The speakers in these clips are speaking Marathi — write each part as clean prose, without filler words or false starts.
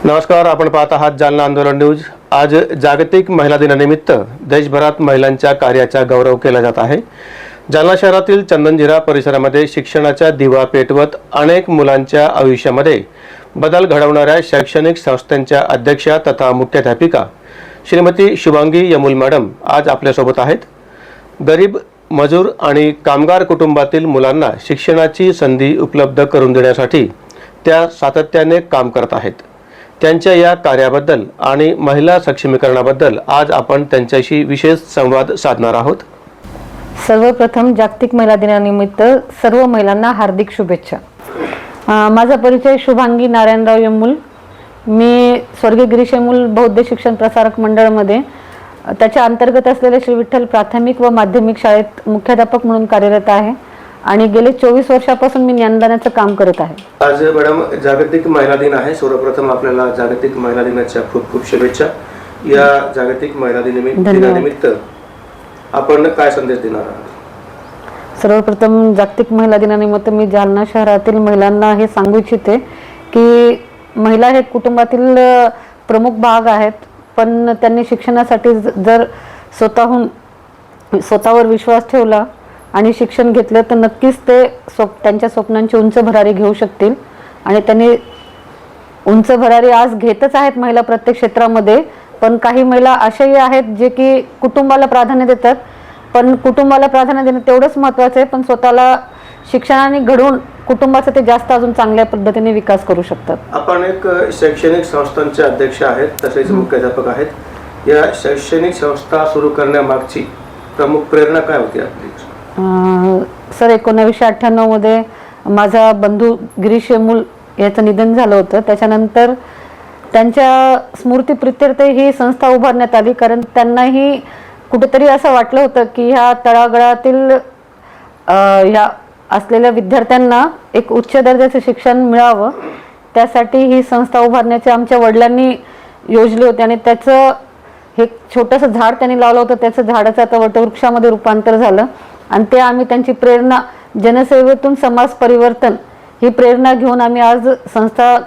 नमस्कार, आपण पाहत आहात जालना आंदोलन न्यूज। आज जागतिक महिला दिनानिमित्त देशभरात महिलांच्या कार्याचा गौरव केला जात आहे। जालना शहरातील चंदनझिरा परिसरामध्ये शिक्षणाचा दिवा पेटवत अनेक मुलांच्या आयुष्यामध्ये बदल घडवणाऱ्या शैक्षणिक संस्थांच्या अध्यक्षा तथा मुख्याध्यापिका श्रीमती शुभांगी यमुल मॅडम आज आपल्यासोबत आहेत। गरीब, मजूर आणि कामगार कुटुंबातील मुलांना शिक्षणाची संधी उपलब्ध करून देण्यासाठी त्या सातत्याने काम करत आहेत। त्यांच्या या कार्याबद्दल आणि महिला सक्षमीकरणाबद्दल आज आपण त्यांच्याशी विशेष संवाद साधणार आहोत। सर्वप्रथम जागतिक महिला दिनानिमित्त सर्व महिलांना हार्दिक शुभेच्छा। माझा परिचय शुभांगी नारायणराव यमुल। मी स्वर्गीय गिरीश यमुल बौद्ध शिक्षण प्रसारक मंडळमध्ये त्याच्या अंतर्गत असलेल्या श्री विठ्ठल प्राथमिक व माध्यमिक शाळेत मुख्याध्यापक म्हणून कार्यरत आहे आणि गेले 24 वर्षापासून मी ज्ञानदानाचं काम करत आहे। आज मॅडम जागतिक महिला दिन आहे। सर्वप्रथम आपल्याला जागतिक महिला दिनाच्या खूप खूप शुभेच्छा। या जागतिक महिला दिनानिमित्त आपण काय संदेश देणार आहात? सर्वप्रथम जागतिक महिला दिनानिमित्त मी जालना शहरातील महिलांना हे सांगू इच्छिते की महिला हे कुटुंबातील प्रमुख भाग आहेत, पण त्यांनी शिक्षणासाठी जर स्वतःवर विश्वास ठेवला आणि शिक्षण घेतलं तर नक्कीच ते त्यांच्या स्वप्नांची उंच भरारी घेऊ शकतील। आणि त्यांनी उंच भरारी आज घेतच आहेत महिला प्रत्येक क्षेत्रामध्ये, पण काही महिला अशाही आहेत जे की कुटुंबाला प्राधान्य देतात, पण कुटुंबाला प्राधान्य देणं तेवढंच महत्त्वाचं आहे, पण स्वतःला शिक्षणाने घडवून कुटुंबाचा ते जास्त अजून चांगल्या पद्धतीने विकास करू शकतात। आपण एक शैक्षणिक संस्थांचे अध्यक्ष आहेत, तसेच मुख्याध्यापक आहेत। या शैक्षणिक संस्था सुरू करण्यामागची प्रमुख प्रेरणा काय होती आपली? सर 1998 मध्ये माझा बंधू गिरीश यमुल याचं निधन झालं होतं। त्याच्यानंतर त्यांच्या स्मृतीप्रित्यर्थ ही संस्था उभारण्यात आली, कारण त्यांनाही कुठेतरी असं वाटलं होतं की ह्या तळागाळातील ह्या असलेल्या विद्यार्थ्यांना एक उच्च दर्जाचं शिक्षण मिळावं, त्यासाठी ही संस्था उभारण्याचे आमच्या वडिलांनी योजले होते आणि त्याचं हे छोटंसं झाड त्यांनी लावलं होतं, त्याचं झाडाचं आता वटवृक्षामध्ये रूपांतर झालं आणि ते आम्ही त्यांची प्रेरणा जनसेवेतून समाज परिवर्तन ही प्रेरणा घेऊन आम्ही आज संस्था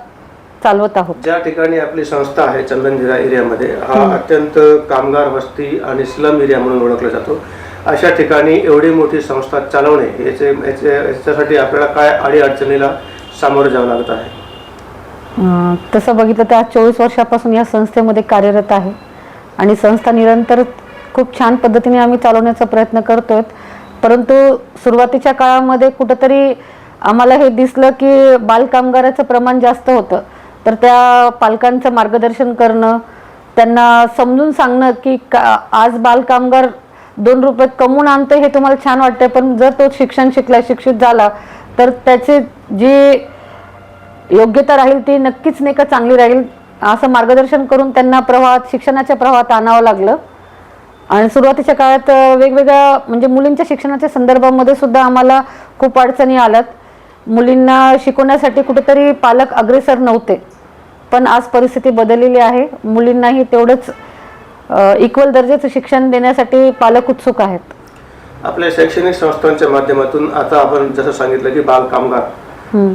चालवत आहोत। ज्या ठिकाणी आपली संस्था आहे चंदनझिरा एरियामध्ये, हा अत्यंत कामगार वस्ती आणि स्लम एरिया म्हणून ओळखला जातो। अशा ठिकाणी एवढी मोठी संस्था चालवणे याच्यासाठी आपल्याला काय अडीअडचणीला सामोरं जावं लागत आहे? तसं बघितलं तर आज 24 वर्षापासून या संस्थेमध्ये कार्यरत आहे आणि संस्था निरंतर खूप छान पद्धतीने आम्ही चालवण्याचा प्रयत्न करतोय। परंतु सुरुवातीच्या काळामध्ये कुठेतरी आम्हाला हे दिसलं की बालकामगाराचं प्रमाण जास्त होतं, तर त्या पालकांचं मार्गदर्शन करणं, त्यांना समजून सांगणं की आज बालकामगार 2 रुपये कमवून आणतोय हे तुम्हाला छान वाटतंय, पण जर तो शिक्षित झाला तर त्याची जी योग्यता राहील ती नक्कीच नाही का चांगली राहील, असं मार्गदर्शन करून त्यांना शिक्षणाच्या प्रवाहात आणावं लागलं। आणि सुरुवातीच्या काळात वेगवेगळ्या म्हणजे मुलींच्या शिक्षणाच्या संदर्भामध्ये सुद्धा आम्हाला खूप अडचणी आल्यात। मुलींना शिकवण्यासाठी कुठेतरी पालक अग्रेसर नव्हते, पण आज परिस्थिती बदललेली आहे। मुलींनाही तेवढंच इक्वल दर्जाचं शिक्षण देण्यासाठी पालक उत्सुक आहेत। आपल्या शैक्षणिक संस्थांच्या माध्यमातून आता आपण जसं सांगितलं की बालकामगार,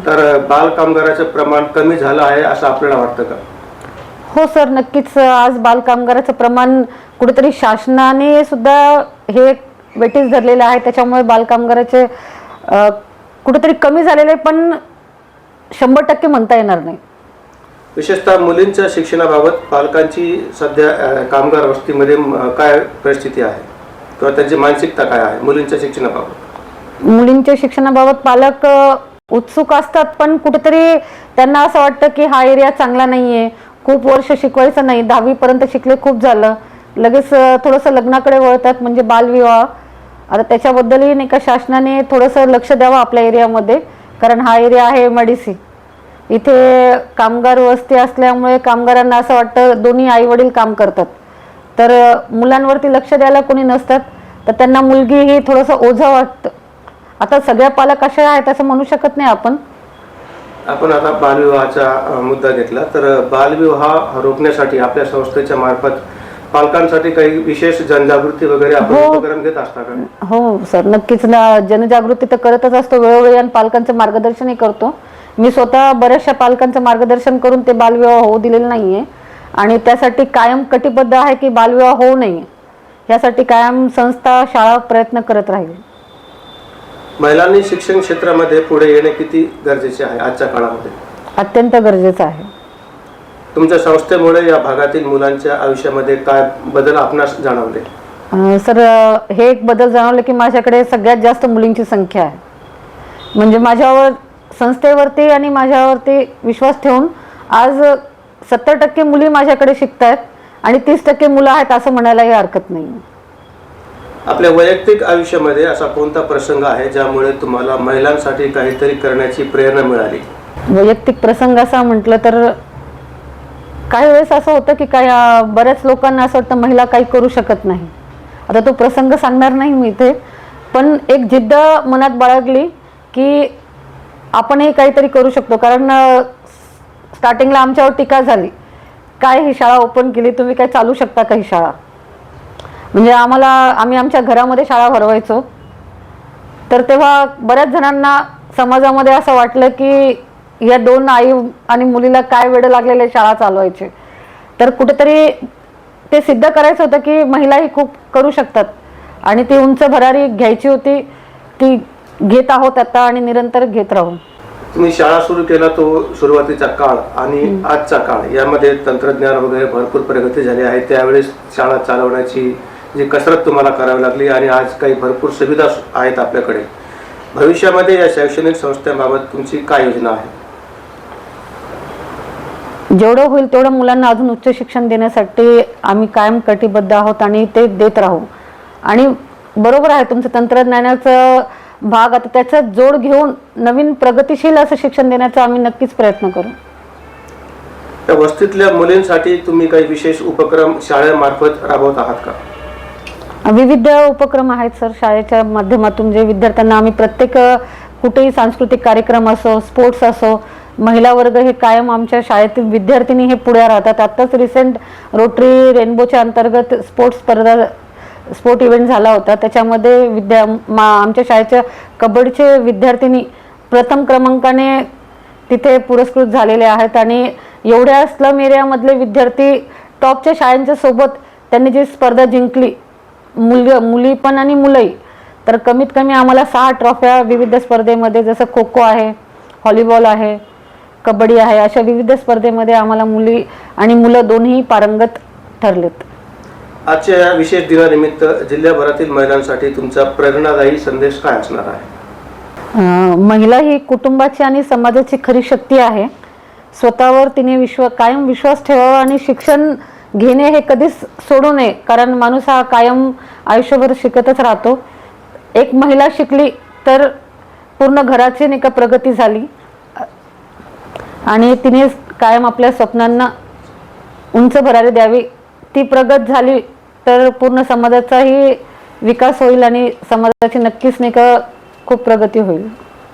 तर बालकामगाराचं प्रमाण कमी झालं आहे असं आपल्याला वाटतं का? हो सर, नक्कीच। आज बालकामगाराचं प्रमाण कुठेतरी शासनाने सुद्धा हे वेटीस धरलेलं आहे, त्याच्यामुळे बालकामगाराचे कुठेतरी कमी झालेले, पण 100% म्हणता येणार नाही। विशेषतः मुलींच्या शिक्षणाबाबत पालकांची सध्या कामगार वस्तीमध्ये काय परिस्थिती आहे किंवा त्यांची मानसिकता काय आहे मुलींच्या शिक्षणाबाबत? मुलींच्या शिक्षणाबाबत पालक उत्सुक असतात, पण कुठेतरी त्यांना असं वाटतं की हा एरिया चांगला नाहीये, खूप वर्ष शिकवायचं नाही, 10वी पर्यंत शिकले खूप झालं, लगेच थोडंसं लग्नाकडे वळतात, म्हणजे बालविवाह। आता त्याच्याबद्दलही नाही का शासनाने थोडंसं लक्ष द्यावं आपल्या एरियामध्ये, कारण हा एरिया आहे MIDC, इथे कामगार वस्ती असल्यामुळे कामगारांना असं वाटतं दोन्ही आई वडील काम करतात, तर मुलांवरती लक्ष द्यायला कोणी नसतात, तर त्यांना मुलगी ही थोडंसं ओझं वाटतं। आता सगळ्या पालक असे आहेत असं म्हणू शकत नाही आपण। आता बालविवाहाचा मुद्दा घेतला, तर बालविवाह रोखण्यासाठी आपल्या संस्थेच्या मार्फत पालकांसाठी काही विशेष जनजागृती वगैरे आपण उपक्रम घेत असता का? हो सर, नक्कीच। जनजागृती तर करतच असतो वेळोवेळी आणि पालकांचं मार्गदर्शनही करतो। मी स्वतः बऱ्याचशा पालकांचं मार्गदर्शन करून ते बालविवाह होऊ दिलेलं नाही आहे आणि त्यासाठी कायम कटिबद्ध आहे की बालविवाह होऊ नये, यासाठी कायम संस्था शाळा प्रयत्न करत राहील. महिलांनी शिक्षण क्षेत्रामध्ये पुढे येणे किती गरजेचे आहे आजच्या काळामध्ये? अत्यंत गरजेचं आहे. तुमच्या संस्थेमुळे या भागातील मुलांच्या आयुष्यामध्ये काय बदल आपणास जाणवले? सर, हे एक बदल जाणवले की माझ्याकडे सगळ्यात जास्त मुलींची संख्या आहे. म्हणजे माझ्यावर संस्थेवरती आणि माझ्यावरती विश्वास ठेवून आज 70% मुली माझ्याकडे शिकत आहेत आणि 30% मुलं आहेत असं म्हणायलाही हरकत नाही. आपल्या वैयक्तिक आयुष्यामध्ये असा कोणता प्रसंग आहे ज्यामुळे तुम्हाला महिलांसाठी काहीतरी करण्याची प्रेरणा मिळाली? वैयक्तिक प्रसंग असा म्हटलं तर काही वेळेस असं होतं की बऱ्याच लोकांना असं वाटतं महिला काही करू शकत नाही. आता तो प्रसंग सांगणार नाही मी इथे, पण एक जिद्द मनात बाळगली की आपणही काहीतरी करू शकतो. कारण स्टार्टिंगला आमच्यावर टीका झाली, काय ही शाळा ओपन केली, तुम्ही काय चालू शकता का ही शाळा? म्हणजे आम्ही आमच्या घरामध्ये शाळा भरवायचो, तर तेव्हा बऱ्याच जणांना समाजामध्ये असं वाटलं की या दोन आई आणि मुलीला काय वेड लागलेले शाळा चालवायचे. तर कुठेतरी ते सिद्ध करायचं होतं की महिलाही खूप करू शकतात आणि ती उंच भरारी घ्यायची होती, ती घेत आहोत आता आणि निरंतर घेत राहू. तुम्ही शाळा सुरू केला तो सुरुवातीचा काळ आणि आजचा काळ यामध्ये तंत्रज्ञान वगैरे भरपूर प्रगती झाली आहे. त्यावेळेस शाळा चालवण्याची जी कसरत तुम्हाला करावी लागली आणि आज काही भरपूर सुविधा आहेत आपल्याकडे. भविष्यामध्ये या शैक्षणिक संस्थेबाबत तुमची काय योजना आहे? जेवढं होईल तेवढं मुलांना अजून उच्च शिक्षण देण्यासाठी आम्ही कायम कटिबद्ध आहोत आणि ते देत राहू. आणि बरोबर आहे तुमचं, तंत्रज्ञानाचं भाग आता त्याचा जोड घेऊन नवीन प्रगतिशील असं शिक्षण देण्याचा आम्ही नक्कीच प्रयत्न करू. त्या वस्तीतल्या मुलींसाठी तुम्ही काही विशेष उपक्रम शाळेमार्फत राबवत आहात का? विविध उपक्रम आहेत सर शाळेच्या माध्यमातून, जे विद्यार्थ्यांना आम्ही प्रत्येक कुठेही सांस्कृतिक कार्यक्रम असो, स्पोर्ट्स असो, महिला वर्ग हे कायम आमच्या शाळेतील विद्यार्थिनी हे पुढे राहतात. आत्ताच रिसेंट रोटरी रेनबोच्या अंतर्गत स्पोर्ट इव्हेंट झाला होता. त्याच्यामध्ये आमच्या शाळेच्या कबड्डीचे विद्यार्थिनी प्रथम क्रमांकाने तिथे पुरस्कृत झालेले आहेत आणि एवढ्या स्लम एरियामधले विद्यार्थी टॉपच्या शाळांच्या सोबत त्यांनी जी स्पर्धा जिंकली, मुली पण आणि मुलंही, तर कमीत कमी आम्हाला 6 ट्रॉफ्या विविध स्पर्धेमध्ये, जसं खो खो आहे, व्हॉलीबॉल आहे, कबड्डी आहे, अशा विविध स्पर्धेमध्ये आम्हाला मुली आणि मुलं दोन्ही पारंगत ठरलेत. आजच्या या विशेष दिनानिमित्त जिल्ह्याभरातील महिलांसाठी तुमचा प्रेरणादायी संदेश काय असणार आहे? महिला ही कुटुंबाची आणि समाजाची खरी शक्ती आहे. स्वतःवर तिने कायम विश्वास ठेवावा आणि शिक्षण घेणे हे कधीच सोडू नये, कारण माणूस हा कायम आयुष्यभर शिकतच राहतो. एक महिला शिकली तर पूर्ण घराची नाही का प्रगती झाली आणि तिने कायम आपल्या स्वप्नांना उंच भरारी द्यावी. ती प्रगत झाली तर पूर्ण समाजाचाही विकास होईल आणि समाजाची नक्कीच नाही का खूप प्रगती होईल.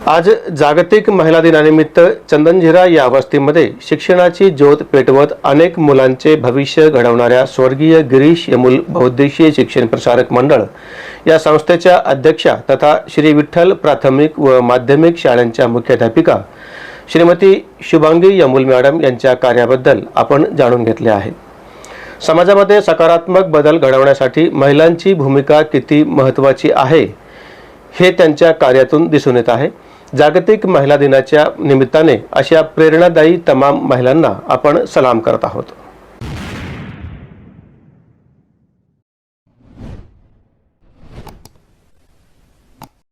आज जागतिक महिला दिनानिमित्त चंदनझिरा या वस्तीमध्ये शिक्षणाची ज्योत पेटवत अनेक मुलांचे भविष्य घडवणाऱ्या स्वर्गीय गिरीश यमुल बहुउद्देशीय शिक्षण प्रसारक मंडळ या संस्थेच्या अध्यक्षा तथा श्री विठ्ठल प्राथमिक व माध्यमिक शाळांच्या मुख्याध्यापिका श्रीमती शुभांगी यमुल मॅडम यांच्या कार्याबद्दल आपण जाणून घेतले आहे. समाजामध्ये सकारात्मक बदल घडवण्यासाठी महिलांची भूमिका किती महत्त्वाची आहे हे त्यांच्या कार्यातून दिसून येत आहे. जागतिक महिला दिनाच्या निमित्ताने अशा प्रेरणादायी तमाम महिलांना आपण सलाम करत आहोत.